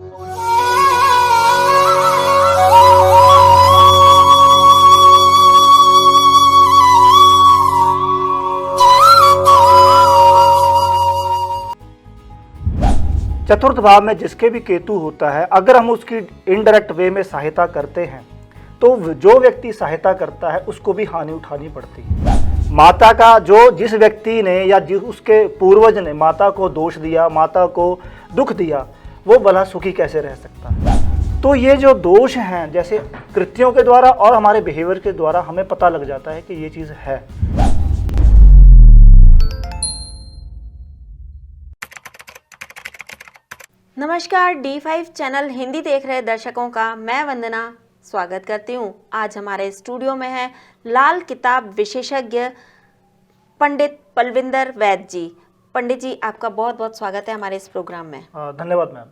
चतुर्थ भाव में जिसके भी केतु होता है, अगर हम उसकी इनडायरेक्ट वे में सहायता करते हैं तो जो व्यक्ति सहायता करता है उसको भी हानि उठानी पड़ती है। माता का जिस व्यक्ति ने या उसके पूर्वज ने माता को दोष दिया, माता को दुख दिया, वो भला सुखी कैसे रह सकता है। तो ये जो दोष हैं, जैसे कृत्यों के द्वारा और हमारे बिहेवियर के द्वारा हमें पता लग जाता है कि ये चीज़ है। नमस्कार, D5 चैनल हिंदी देख रहे दर्शकों का मैं वंदना स्वागत करती हूँ। आज हमारे स्टूडियो में है लाल किताब विशेषज्ञ पंडित पलविंदर वैद्य जी। पंडित जी, आपका बहुत बहुत स्वागत है हमारे इस प्रोग्राम में। धन्यवाद मैम।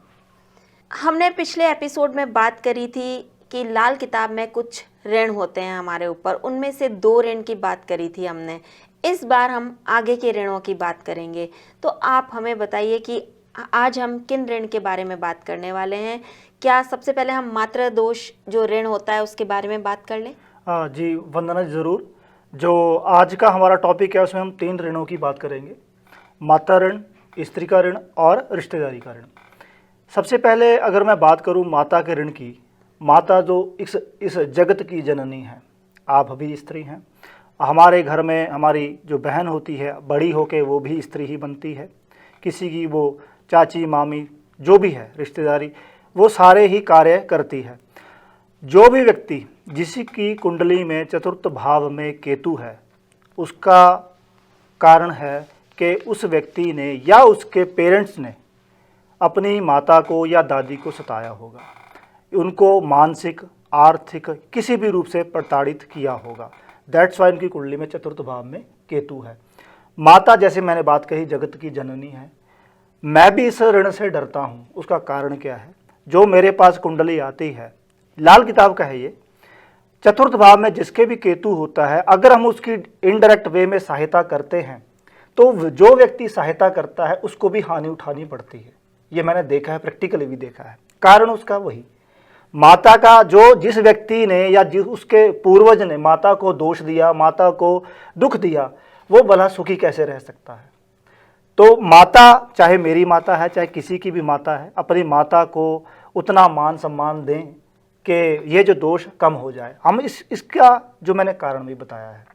हमने पिछले एपिसोड में बात करी थी कि लाल किताब में कुछ ऋण होते हैं हमारे ऊपर, उनमें से 2 ऋण की बात करी थी हमने। इस बार हम आगे के ऋणों की बात करेंगे, तो आप हमें बताइए कि आज हम किन ऋण के बारे में बात करने वाले हैं। क्या सबसे पहले हम मातृ दोष जो ऋण होता है उसके बारे में बात कर लें? जी वंदना जी, ज़रूर। जो आज का हमारा टॉपिक है उसमें हम 3 ऋणों की बात करेंगे, माता ऋण, स्त्री का ऋण और रिश्तेदारी का ऋण। सबसे पहले अगर मैं बात करूं माता के ऋण की, माता जो इस जगत की जननी है, आप भी स्त्री हैं। हमारे घर में हमारी जो बहन होती है, बड़ी होके वो भी स्त्री ही बनती है। किसी की वो चाची, मामी, जो भी है रिश्तेदारी, वो सारे ही कार्य करती है। जो भी व्यक्ति जिसकी कुंडली में चतुर्थ भाव में केतु है, उसका कारण है कि उस व्यक्ति ने या उसके पेरेंट्स ने अपनी माता को या दादी को सताया होगा, उनको मानसिक, आर्थिक किसी भी रूप से प्रताड़ित किया होगा। दैट्स वाई उनकी कुंडली में चतुर्थ भाव में केतु है। माता, जैसे मैंने बात कही, जगत की जननी है। मैं भी इस ऋण से डरता हूँ। उसका कारण क्या है? जो मेरे पास कुंडली आती है, लाल किताब का है ये, चतुर्थ भाव में जिसके भी केतु होता है, अगर हम उसकी इनडायरेक्ट वे में सहायता करते हैं तो जो व्यक्ति सहायता करता है उसको भी हानि उठानी पड़ती है। ये मैंने देखा है, प्रैक्टिकली भी देखा है। कारण उसका वही, माता का जिस व्यक्ति ने या उसके पूर्वज ने माता को दोष दिया, माता को दुख दिया, वो भला सुखी कैसे रह सकता है। तो माता, चाहे मेरी माता है, चाहे किसी की भी माता है, अपनी माता को उतना मान सम्मान दें कि ये जो दोष कम हो जाए। हम इसका जो मैंने कारण भी बताया है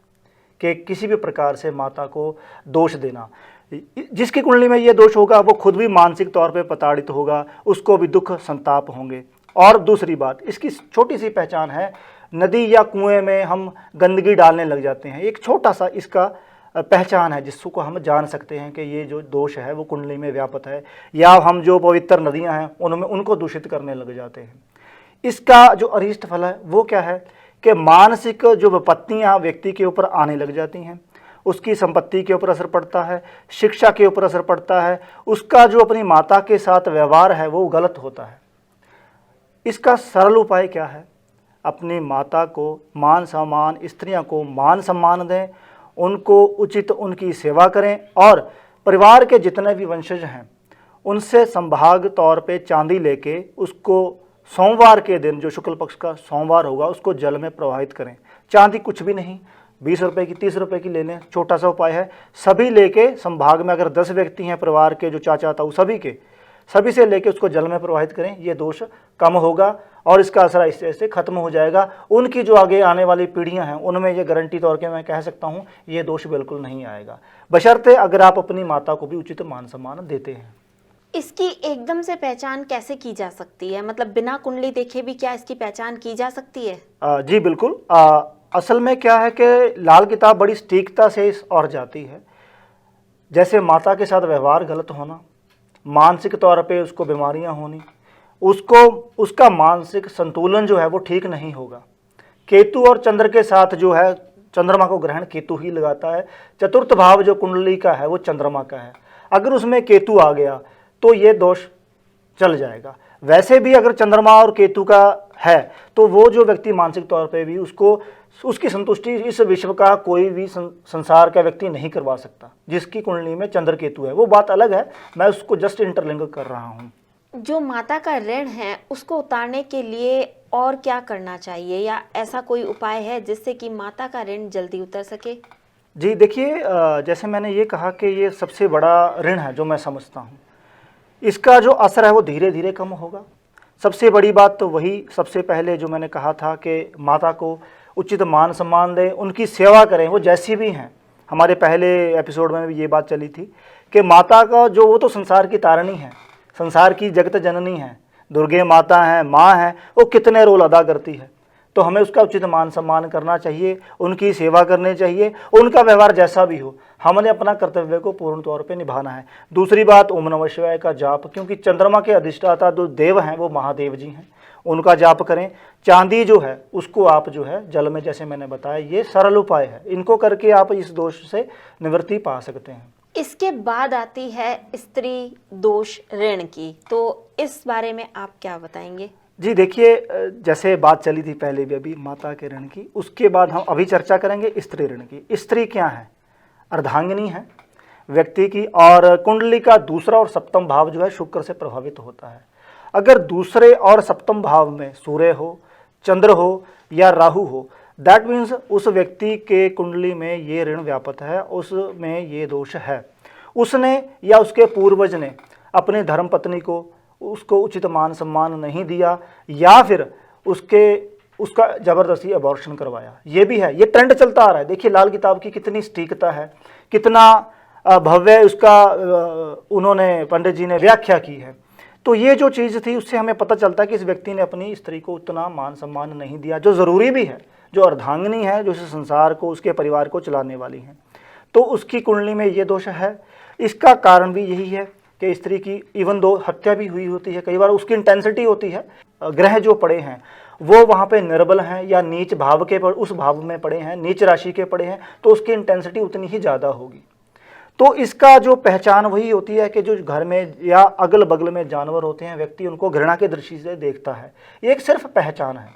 कि किसी भी प्रकार से माता को दोष देना, जिसकी कुंडली में ये दोष होगा वो खुद भी मानसिक तौर पे प्रताड़ित होगा, उसको भी दुख संताप होंगे। और दूसरी बात, इसकी छोटी सी पहचान है, नदी या कुएं में हम गंदगी डालने लग जाते हैं। एक छोटा सा इसका पहचान है जिसको हम जान सकते हैं कि ये जो दोष है वो कुंडली में व्यापक है, या हम जो पवित्र नदियां हैं उनमें उनको दूषित करने लग जाते हैं। इसका जो अरिष्ट फल है वो क्या है कि मानसिक जो विपत्तियां व्यक्ति के ऊपर आने लग जाती हैं, उसकी संपत्ति के ऊपर असर पड़ता है, शिक्षा के ऊपर असर पड़ता है, उसका जो अपनी माता के साथ व्यवहार है वो गलत होता है। इसका सरल उपाय क्या है? अपनी माता को मान सम्मान, स्त्रियों को मान सम्मान दें, उनको उचित उनकी सेवा करें, और परिवार के जितने भी वंशज हैं उनसे संभाग तौर पे चांदी लेके उसको सोमवार के दिन, जो शुक्ल पक्ष का सोमवार होगा, उसको जल में प्रवाहित करें। चांदी कुछ भी नहीं, 20 रुपए की, 30 रुपए की ले लें, छोटा सा उपाय है। सभी लेके संभाग में अगर 10 व्यक्ति हैं परिवार के, जो चाचा ताऊ, सभी से लेके उसको जल में प्रवाहित करें। ये दोष कम होगा और इसका असर ऐसे ऐसे खत्म हो जाएगा। उनकी जो आगे आने वाली पीढ़ियां हैं उनमें ये गारंटी तौर पे मैं कह सकता हूँ ये दोष बिल्कुल नहीं आएगा, बशर्ते अगर आप अपनी माता को भी उचित मान सम्मान देते हैं। इसकी एकदम से पहचान कैसे की जा सकती है? मतलब बिना कुंडली देखे भी क्या इसकी पहचान की जा सकती है? जी बिल्कुल। असल में क्या है कि लाल किताब बड़ी सटीकता से इस और जाती है। जैसे माता के साथ व्यवहार गलत होना, मानसिक तौर पे उसको बीमारियां होनी, उसका मानसिक संतुलन जो है वो ठीक नहीं होगा। केतु और चंद्र के साथ जो है, चंद्रमा को ग्रहण केतु ही लगाता है। चतुर्थ भाव जो कुंडली का है वो चंद्रमा का है। अगर उसमें केतु आ गया तो ये दोष चल जाएगा। वैसे भी अगर चंद्रमा और केतु का है तो वो जो व्यक्ति मानसिक तौर पे भी उसकी संतुष्टि इस विश्व का कोई भी संसार का व्यक्ति नहीं करवा सकता। जिसकी कुंडली में चंद्र केतु है वो बात अलग है, मैं उसको जस्ट इंटरलिंक कर रहा हूँ। जो माता का ऋण है उसको उतारने के लिए और क्या करना चाहिए, या ऐसा कोई उपाय है जिससे कि माता का ऋण जल्दी उतर सके? जी देखिए, जैसे मैंने ये कहा कि ये सबसे बड़ा ऋण है जो मैं समझता हूँ। इसका जो असर है वो धीरे धीरे कम होगा। सबसे बड़ी बात तो वही सबसे पहले जो मैंने कहा था कि माता को उचित मान सम्मान दें, उनकी सेवा करें, वो जैसी भी हैं। हमारे पहले एपिसोड में भी ये बात चली थी कि माता का जो वो तो संसार की तारणी है, संसार की जगत जननी है, दुर्गे माता हैं, माँ हैं, वो कितने रोल अदा करती है। तो हमें उसका उचित मान सम्मान करना चाहिए, उनकी सेवा करनी चाहिए, उनका व्यवहार जैसा भी हो, हमने अपना कर्तव्य को पूर्ण तौर पे निभाना है। दूसरी बात, ओम नमः शिवाय का जाप, क्योंकि चंद्रमा के अधिष्ठाता जो देव हैं वो महादेव जी हैं, उनका जाप करें। चांदी जो है उसको आप जो है जल में, जैसे मैंने बताया, ये सरल उपाय है, इनको करके आप इस दोष से निवृत्ति पा सकते हैं। इसके बाद आती है स्त्री दोष ऋण की, तो इस बारे में आप क्या बताएंगे? जी देखिए, जैसे बात चली थी पहले भी अभी माता के ऋण की, उसके बाद हम अभी चर्चा करेंगे स्त्री ऋण की। स्त्री क्या है? अर्धांगिनी है व्यक्ति की, और कुंडली का दूसरा और सप्तम भाव जो है शुक्र से प्रभावित होता है। अगर दूसरे और सप्तम भाव में सूर्य हो, चंद्र हो या राहु हो, दैट मीन्स उस व्यक्ति के कुंडली में ये ऋण व्यापत है, उसमें ये दोष है। उसने या उसके पूर्वज ने अपने धर्म पत्नी को उसको उचित मान सम्मान नहीं दिया, या फिर उसका ज़बरदस्ती अबॉर्शन करवाया, ये भी है। ये ट्रेंड चलता आ रहा है। देखिए लाल किताब की कितनी सटीकता है, कितना भव्य उसका उन्होंने पंडित जी ने व्याख्या की है। तो ये जो चीज़ थी उससे हमें पता चलता है कि इस व्यक्ति ने अपनी स्त्री को उतना मान सम्मान नहीं दिया जो ज़रूरी भी है, जो अर्धांगिनी है, जो इस संसार को, उसके परिवार को चलाने वाली है। तो उसकी कुंडली में ये दोष है। इसका कारण भी यही है कि स्त्री की इवन दो हत्या भी हुई होती है, कई बार उसकी इंटेंसिटी होती है, ग्रह जो पड़े हैं वो वहाँ पे निर्बल हैं या नीच भाव के उस भाव में पड़े हैं, नीच राशि के पड़े हैं, तो उसकी इंटेंसिटी उतनी ही ज़्यादा होगी। तो इसका जो पहचान वही होती है कि जो घर में या अगल बगल में जानवर होते हैं, व्यक्ति उनको घृणा की दृष्टि से देखता है, ये एक सिर्फ पहचान है।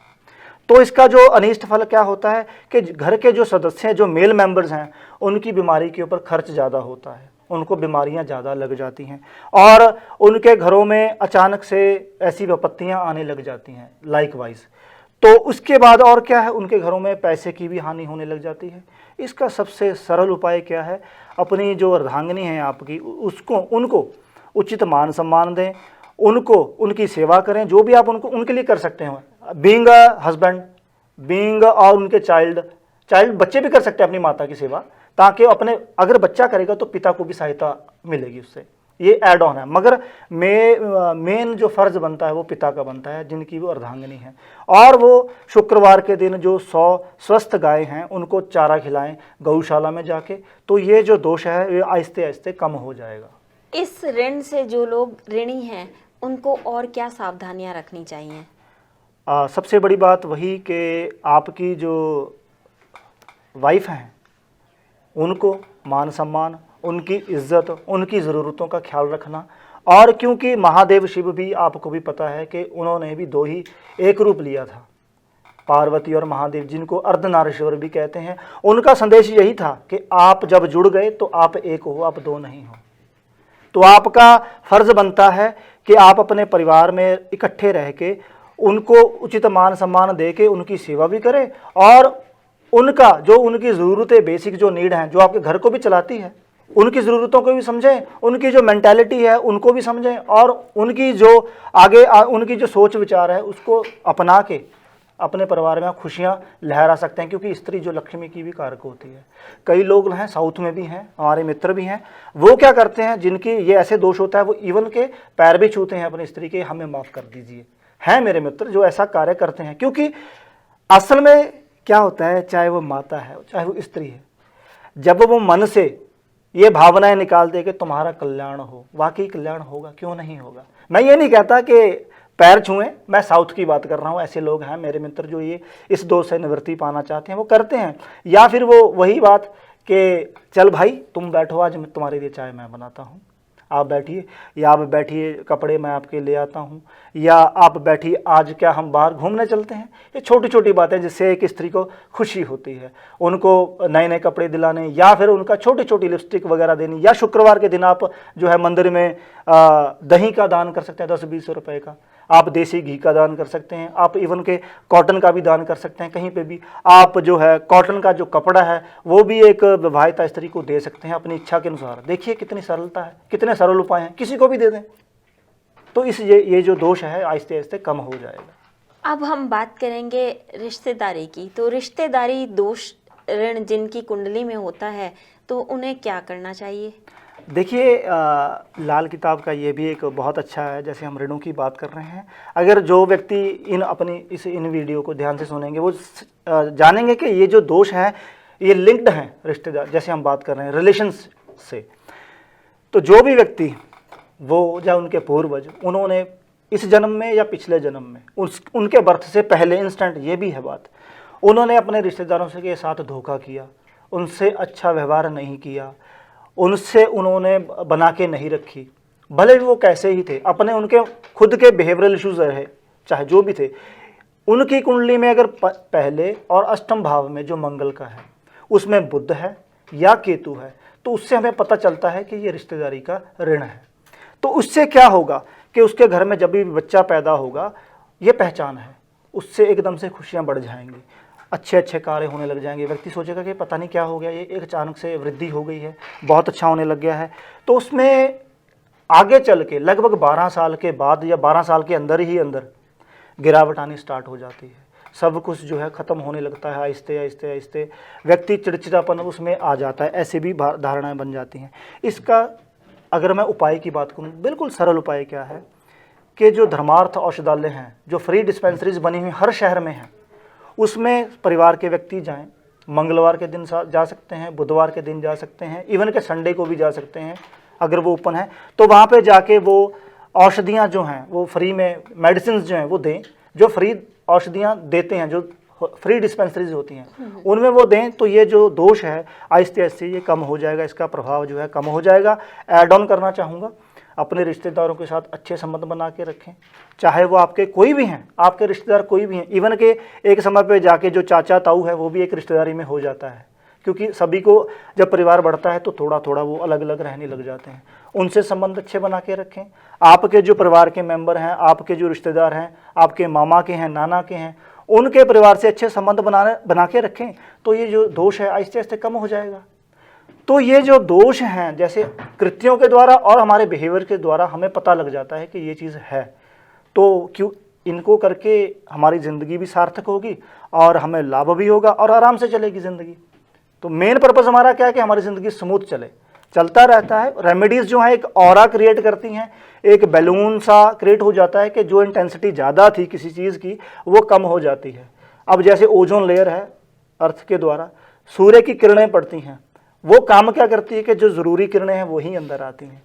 तो इसका जो अनिष्ट फल क्या होता है कि घर के जो सदस्य हैं, जो मेल मेंबर्स हैं, उनकी बीमारी के ऊपर खर्च ज़्यादा होता है, उनको बीमारियां ज़्यादा लग जाती हैं, और उनके घरों में अचानक से ऐसी विपत्तियां आने लग जाती हैं लाइकवाइज। तो उसके बाद और क्या है, उनके घरों में पैसे की भी हानि होने लग जाती है। इसका सबसे सरल उपाय क्या है? अपनी जो अर्धांगिनी है आपकी, उनको उचित मान सम्मान दें, उनको उनकी सेवा करें, जो भी आप उनके लिए कर सकते हैं, बीइंग अ हस्बैंड, बीइंग और उनके चाइल्ड बच्चे भी कर सकते हैं अपनी माता की सेवा, ताकि अपने अगर बच्चा करेगा तो पिता को भी सहायता मिलेगी उससे। ये ऐड ऑन है, मगर मेन जो फर्ज बनता है वो पिता का बनता है, जिनकी वो अर्धांगिनी है। और वो शुक्रवार के दिन जो 100 स्वस्थ गाय हैं उनको चारा खिलाएं गौशाला में जाके, तो ये जो दोष है ये आहिस्ते आहिस्ते कम हो जाएगा। इस ऋण से जो लोग ऋणी हैं उनको और क्या सावधानियां रखनी चाहिए? सबसे बड़ी बात वही कि आपकी जो वाइफ हैं उनको मान सम्मान, उनकी इज्जत, उनकी ज़रूरतों का ख्याल रखना। और क्योंकि महादेव शिव भी, आपको भी पता है कि उन्होंने भी दो ही एक रूप लिया था, पार्वती और महादेव, जिनको अर्धनारीश्वर भी कहते हैं। उनका संदेश यही था कि आप जब जुड़ गए तो आप एक हो, आप दो नहीं हो। तो आपका फर्ज बनता है कि आप अपने परिवार में इकट्ठे रह के उनको उचित मान सम्मान दे के उनकी सेवा भी करें, और उनका जो उनकी ज़रूरतें, बेसिक जो नीड हैं, जो आपके घर को भी चलाती है, उनकी ज़रूरतों को भी समझें, उनकी जो मेंटालिटी है उनको भी समझें, और उनकी जो उनकी जो सोच विचार है उसको अपना के अपने परिवार में खुशियां लहरा सकते हैं। क्योंकि स्त्री जो लक्ष्मी की भी कारक होती है। कई लोग हैं, साउथ में भी हैं, हमारे मित्र भी हैं, वो क्या करते हैं, जिनकी ये ऐसे दोष होता है, वो इवन के पैर भी छूते हैं अपनी स्त्री के, हमें माफ़ कर दीजिए। हैं मेरे मित्र जो ऐसा कार्य करते हैं, क्योंकि असल में क्या होता है, चाहे वो माता है चाहे वो स्त्री है, जब वो मन से ये भावनाएं निकाल दे कि तुम्हारा कल्याण हो, वाकई कल्याण होगा, क्यों नहीं होगा। मैं ये नहीं कहता कि पैर छुएं, मैं साउथ की बात कर रहा हूँ। ऐसे लोग हैं मेरे मित्र जो ये इस दोष से निवृत्ति पाना चाहते हैं, वो करते हैं। या फिर वो वही बात कि चल भाई तुम बैठो, आज तुम्हारे लिए चाय मैं बनाता हूँ, आप बैठिए, या आप बैठिए कपड़े मैं आपके ले आता हूँ, या आप बैठिए आज क्या हम बाहर घूमने चलते हैं। ये छोटी छोटी बातें जिससे एक स्त्री को खुशी होती है, उनको नए नए कपड़े दिलाने, या फिर उनका छोटी छोटी लिपस्टिक वगैरह देनी, या शुक्रवार के दिन आप जो है मंदिर में दही का दान कर सकते हैं 10-20 रुपए का, आप देसी घी का दान कर सकते हैं, आप इवन के कॉटन का भी दान कर सकते हैं। कहीं पे भी आप जो है कॉटन का जो कपड़ा है वो भी एक विवाहिता स्त्री को दे सकते हैं अपनी इच्छा के अनुसार। देखिए कितनी सरलता है, कितने सरल उपाय हैं, किसी को भी दे दें तो इस ये जो दोष है आहिस्ते आहिस्ते कम हो जाएगा। अब हम बात करेंगे रिश्तेदारी की। तो रिश्तेदारी दोष ऋण जिनकी कुंडली में होता है तो उन्हें क्या करना चाहिए? देखिए लाल किताब का ये भी एक बहुत अच्छा है। जैसे हम ऋणों की बात कर रहे हैं, अगर जो व्यक्ति इन वीडियो को ध्यान से सुनेंगे वो जानेंगे कि ये जो दोष हैं ये लिंक्ड हैं रिश्तेदार, जैसे हम बात कर रहे हैं रिलेशंस से। तो जो भी व्यक्ति वो या उनके पूर्वज उन्होंने इस जन्म में या पिछले जन्म में उनके बर्थ से पहले इंस्टेंट ये भी है बात, उन्होंने अपने रिश्तेदारों के साथ धोखा किया, उनसे अच्छा व्यवहार नहीं किया, उनसे उन्होंने बना के नहीं रखी, भले भी वो कैसे ही थे, अपने उनके खुद के बिहेवियरल इश्यूज रहे चाहे जो भी थे, उनकी कुंडली में अगर पहले और अष्टम भाव में जो मंगल का है उसमें बुध है या केतु है, तो उससे हमें पता चलता है कि ये रिश्तेदारी का ऋण है। तो उससे क्या होगा कि उसके घर में जब भी बच्चा पैदा होगा ये पहचान है, उससे एकदम से खुशियाँ बढ़ जाएंगी, अच्छे अच्छे कार्य होने लग जाएंगे। व्यक्ति सोचेगा कि पता नहीं क्या हो गया, ये एक अचानक से वृद्धि हो गई है, बहुत अच्छा होने लग गया है। तो उसमें आगे चल के लगभग 12 साल के बाद या 12 साल के अंदर ही अंदर गिरावट आनी स्टार्ट हो जाती है, सब कुछ जो है ख़त्म होने लगता है आहिस्ते आहिस्ते आहिस्ते, व्यक्ति चिड़चिड़ापन उसमें आ जाता है, ऐसे भी धारणाएँ बन जाती हैं। इसका अगर मैं उपाय की बात करूँ, बिल्कुल सरल उपाय क्या है कि जो धर्मार्थ औषधालय हैं, जो फ्री डिस्पेंसरीज बनी हुई हर शहर में हैं, उसमें परिवार के व्यक्ति जाएं। मंगलवार के दिन जा सकते हैं, बुधवार के दिन जा सकते हैं, इवन के संडे को भी जा सकते हैं अगर वो ओपन है। तो वहाँ पे जाके वो औषधियाँ जो हैं वो फ्री में, मेडिसिन जो हैं वो दें, जो फ्री औषधियाँ देते हैं, जो फ्री डिस्पेंसरीज होती हैं उनमें वो दें। तो ये जो दोष है आहिस्ते आहिस्ते ये कम हो जाएगा, इसका प्रभाव जो है कम हो जाएगा। ऐड ऑन करना चाहूँगा, अपने रिश्तेदारों के साथ अच्छे संबंध बना के रखें, चाहे वो आपके कोई भी हैं, आपके रिश्तेदार कोई भी हैं। इवन के एक समय पे जाके जो चाचा ताऊ है वो भी एक रिश्तेदारी में हो जाता है, क्योंकि सभी को जब परिवार बढ़ता है तो थोड़ा थोड़ा वो अलग अलग रहने लग जाते हैं। उनसे संबंध अच्छे बना के रखें। आपके जो परिवार के मेंबर हैं, आपके जो रिश्तेदार हैं, आपके मामा के हैं, नाना के हैं, उनके परिवार से अच्छे संबंध बना के रखें, तो ये जो दोष है आहिस्ते आहिस्ते कम हो जाएगा। तो ये जो दोष हैं, जैसे कृत्यों के द्वारा और हमारे बिहेवियर के द्वारा हमें पता लग जाता है कि ये चीज़ है, तो क्यों इनको करके हमारी ज़िंदगी भी सार्थक होगी और हमें लाभ भी होगा और आराम से चलेगी ज़िंदगी। तो मेन पर्पस हमारा क्या है कि हमारी ज़िंदगी स्मूथ चले, चलता रहता है। रेमेडीज़ जो हैं एक ऑरा क्रिएट करती हैं, एक बैलून सा क्रिएट हो जाता है कि जो इंटेंसिटी ज़्यादा थी किसी चीज़ की वो कम हो जाती है। अब जैसे ओजोन लेयर है, अर्थ के द्वारा सूर्य की किरणें पड़ती हैं, वो काम क्या करती है कि जो ज़रूरी किरणें हैं वही अंदर आती हैं।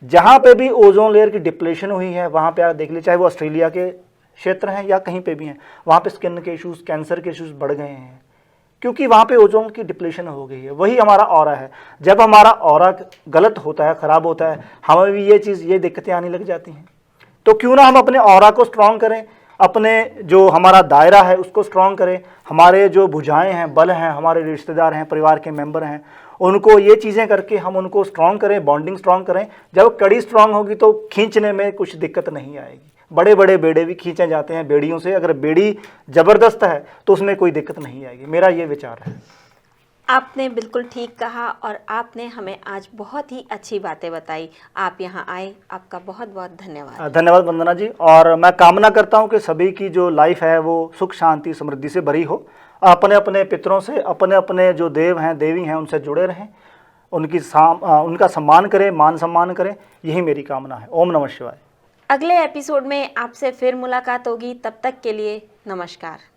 जहाँ पे भी ओजोन लेयर की डिप्लेशन हुई है वहाँ पे आप देख लीजिए, चाहे वो ऑस्ट्रेलिया के क्षेत्र हैं या कहीं पे भी हैं, वहाँ पे स्किन के इश्यूज़, कैंसर के इश्यूज़ बढ़ गए हैं, क्योंकि वहाँ पे ओजोन की डिप्लेशन हो गई है। वही हमारा ऑरा है। जब हमारा ऑरा गलत होता है, ख़राब होता है, हमें भी ये दिक्कतें आने लग जाती हैं। तो क्यों ना हम अपने ऑरा को स्ट्रॉन्ग करें, अपने जो हमारा दायरा है उसको स्ट्रॉन्ग करें, हमारे जो भुजाएं हैं, बल हैं, हमारे रिश्तेदार हैं, परिवार के मेंबर हैं, उनको ये चीज़ें करके हम उनको स्ट्रॉन्ग करें, बॉन्डिंग स्ट्रॉन्ग करें। जब कड़ी स्ट्रॉन्ग होगी तो खींचने में कुछ दिक्कत नहीं आएगी। बड़े बड़े बेड़े भी खींचे जाते हैं बेड़ियों से, अगर बेड़ी ज़बरदस्त है तो उसमें कोई दिक्कत नहीं आएगी। मेरा ये विचार है। आपने बिल्कुल ठीक कहा और आपने हमें आज बहुत ही अच्छी बातें बताई। आप यहाँ आए, आपका बहुत बहुत धन्यवाद। धन्यवाद वंदना जी। और मैं कामना करता हूँ कि सभी की जो लाइफ है वो सुख शांति समृद्धि से भरी हो, अपने अपने पितरों से, अपने अपने जो देव हैं देवी हैं उनसे जुड़े रहें, उनका सम्मान करें, मान सम्मान करें, यही मेरी कामना है। ओम नमः शिवाय। अगले एपिसोड में आपसे फिर मुलाकात होगी, तब तक के लिए नमस्कार।